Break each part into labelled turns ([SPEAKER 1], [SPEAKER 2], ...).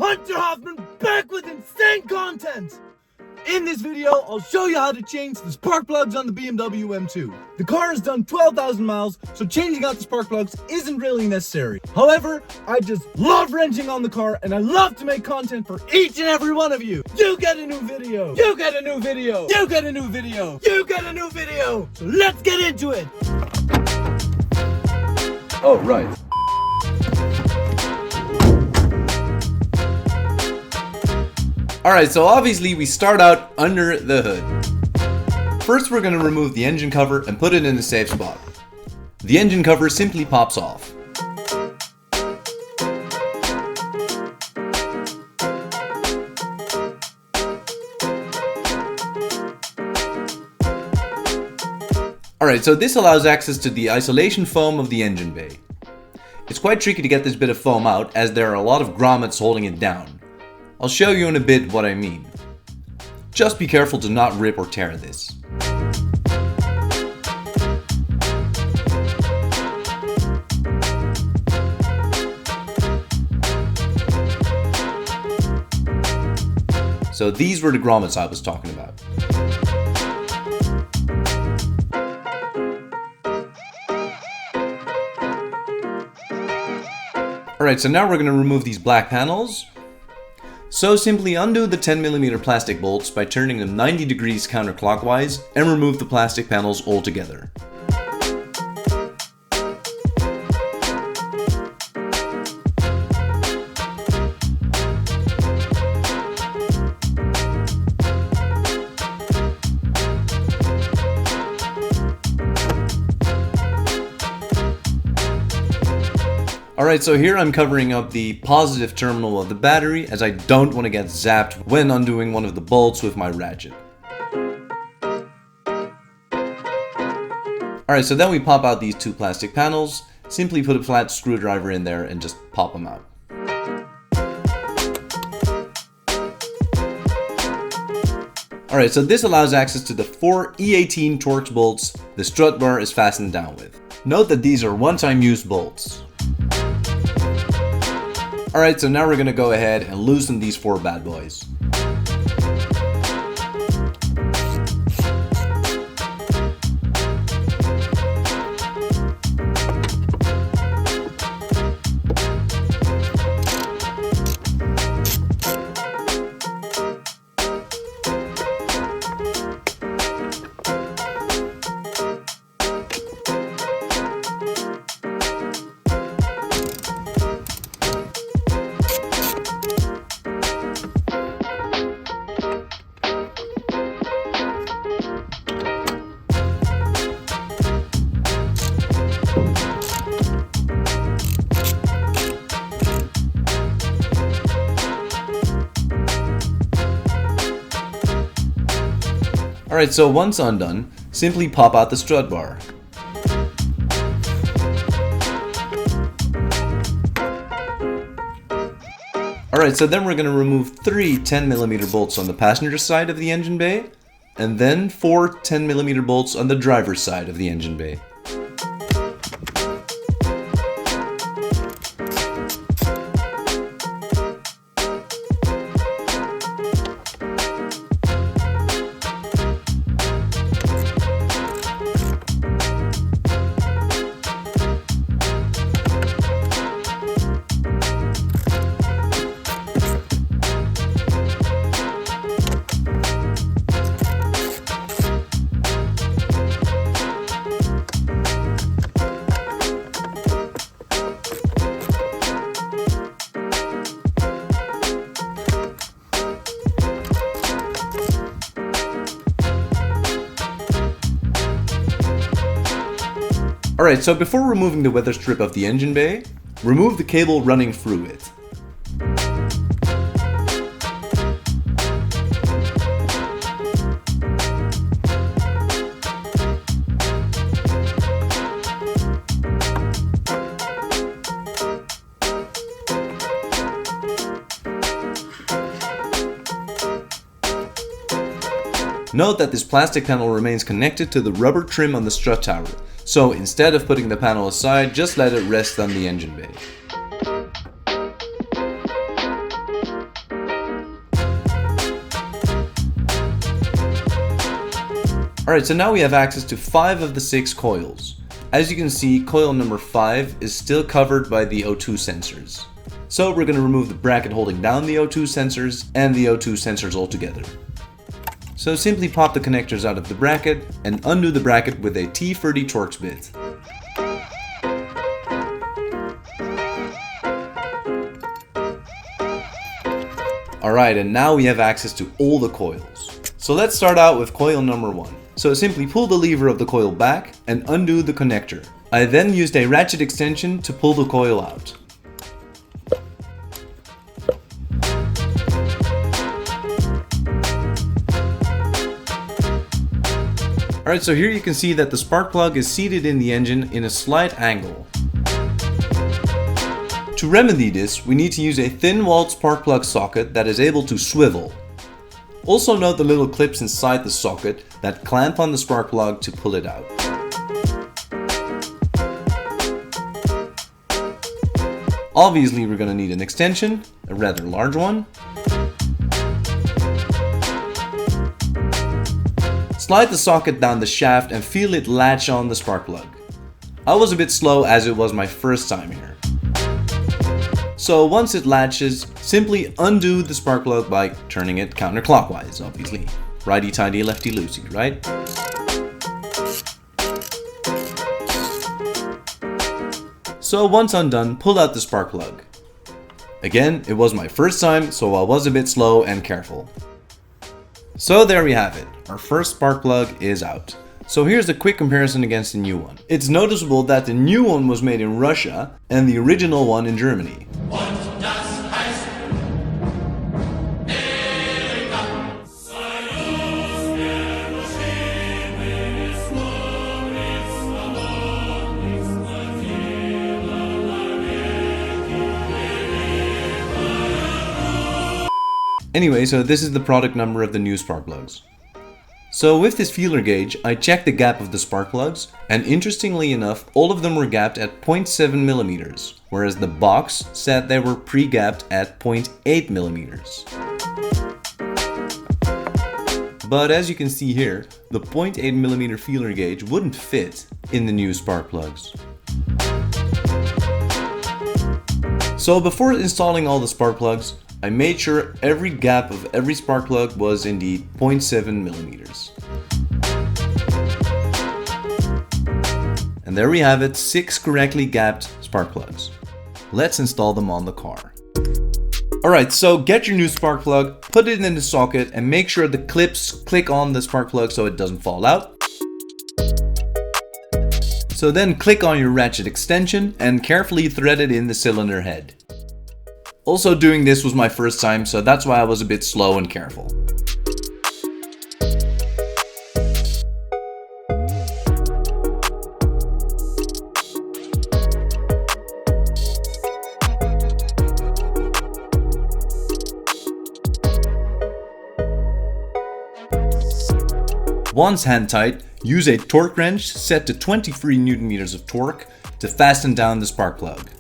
[SPEAKER 1] Hunter Hoffman back with insane content! In this video, I'll show you how to change the spark plugs on the BMW M2. The car has done 12,000 miles, so changing out the spark plugs isn't really necessary. However, I just love wrenching on the car, and I love to make content for each and every one of you. You get a new video! You get a new video! You get a new video! You get a new video! So let's get into it! Oh, right.
[SPEAKER 2] Alright, so obviously we start out under the hood. First we're going to remove the engine cover and put it in a safe spot. The engine cover simply pops off. Alright, so this allows access to the isolation foam of the engine bay. It's quite tricky to get this bit of foam out as there are a lot of grommets holding it down. I'll show you in a bit what I mean. Just be careful to not rip or tear this. So these were the grommets I was talking about. Alright, so now we're going to remove these black panels. So simply undo the 10mm plastic bolts by turning them 90 degrees counterclockwise and remove the plastic panels altogether. Alright, so here I'm covering up the positive terminal of the battery as I don't want to get zapped when undoing one of the bolts with my ratchet. Alright, so then we pop out these two plastic panels, simply put a flat screwdriver in there and just pop them out. Alright, so this allows access to the 4 E18 Torx bolts the strut bar is fastened down with. Note that these are one-time use bolts. Alright, so now we're going to go ahead and loosen these 4 bad boys. Alright, so once undone, simply pop out the strut bar. Alright, so then we're going to remove 3 10mm bolts on the passenger side of the engine bay, and then 4 10mm bolts on the driver's side of the engine bay. Alright, so before removing the weather strip of the engine bay, remove the cable running through it. Note that this plastic panel remains connected to the rubber trim on the strut tower, so instead of putting the panel aside, just let it rest on the engine bay. Alright, so now we have access to 5 of the 6 coils. As you can see, coil number 5 is still covered by the O2 sensors. So we're going to remove the bracket holding down the O2 sensors and the O2 sensors altogether. So simply pop the connectors out of the bracket and undo the bracket with a T30 Torx bit. Alright, and now we have access to all the coils. So let's start out with coil number 1. So simply pull the lever of the coil back and undo the connector. I then used a ratchet extension to pull the coil out. Alright, so here you can see that the spark plug is seated in the engine in a slight angle. To remedy this, we need to use a thin-walled spark plug socket that is able to swivel. Also note the little clips inside the socket that clamp on the spark plug to pull it out. Obviously we're going to need an extension, a rather large one. Slide the socket down the shaft and feel it latch on the spark plug. I was a bit slow as it was my first time here. So once it latches, simply undo the spark plug by turning it counterclockwise, obviously. Righty-tighty, lefty-loosey, right? So once undone, pull out the spark plug. Again, it was my first time, so I was a bit slow and careful. So there we have it. Our first spark plug is out. So here's a quick comparison against the new one. It's noticeable that the new one was made in Russia and the original one in Germany. Anyway, so this is the product number of the new spark plugs. So with this feeler gauge, I checked the gap of the spark plugs, and interestingly enough, all of them were gapped at 0.7 millimeters, whereas the box said they were pre-gapped at 0.8 millimeters. But as you can see here, the 0.8 millimeter feeler gauge wouldn't fit in the new spark plugs. So before installing all the spark plugs, I made sure every gap of every spark plug was indeed 0.7 millimeters. And there we have it, 6 correctly gapped spark plugs. Let's install them on the car. Alright, so get your new spark plug, put it in the socket, and make sure the clips click on the spark plug so it doesn't fall out. So then click on your ratchet extension and carefully thread it in the cylinder head. Also doing this was my first time, so that's why I was a bit slow and careful. Once hand tight, use a torque wrench set to 23 Newton meters of torque to fasten down the spark plug.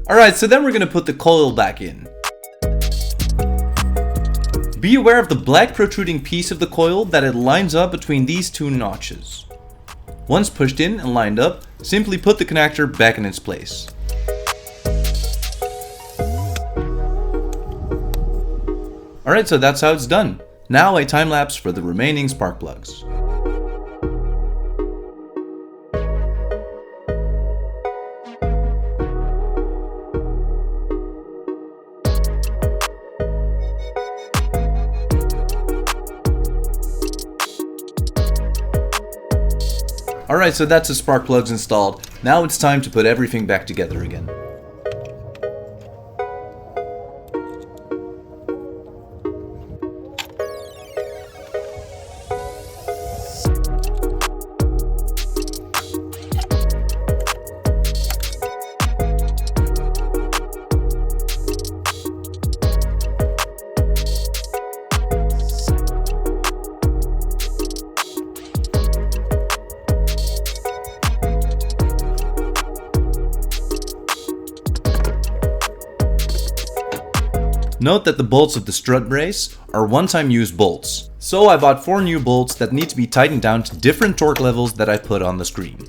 [SPEAKER 2] Alright, so then we're going to put the coil back in. Be aware of the black protruding piece of the coil that it lines up between these two notches. Once pushed in and lined up, simply put the connector back in its place. Alright, so that's how it's done. Now a time lapse for the remaining spark plugs. Alright, so that's the spark plugs installed. Now it's time to put everything back together again. Note that the bolts of the strut brace are one-time use bolts. So I bought 4 new bolts that need to be tightened down to different torque levels that I put on the screen.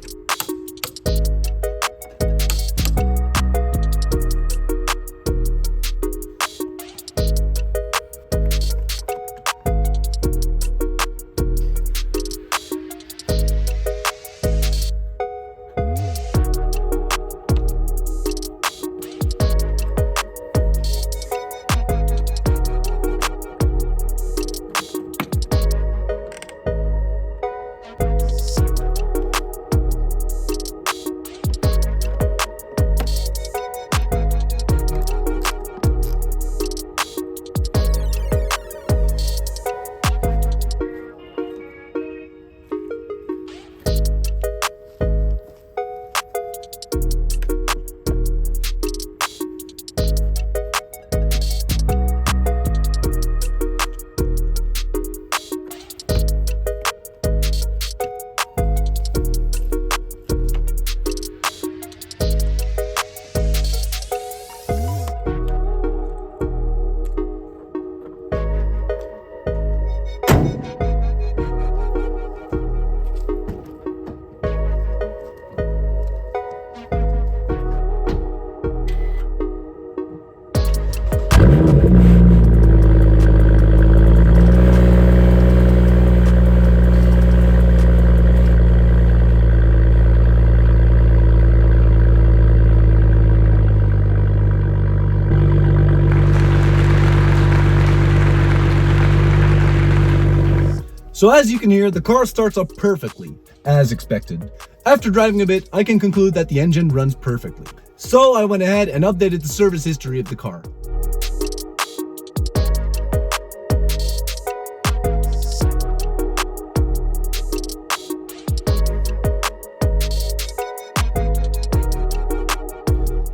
[SPEAKER 1] So as you can hear, the car starts up perfectly, as expected. After driving a bit, I can conclude that the engine runs perfectly. So I went ahead and updated the service history of the car.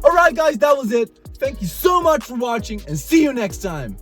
[SPEAKER 1] Alright guys, that was it. Thank you so much for watching and see you next time.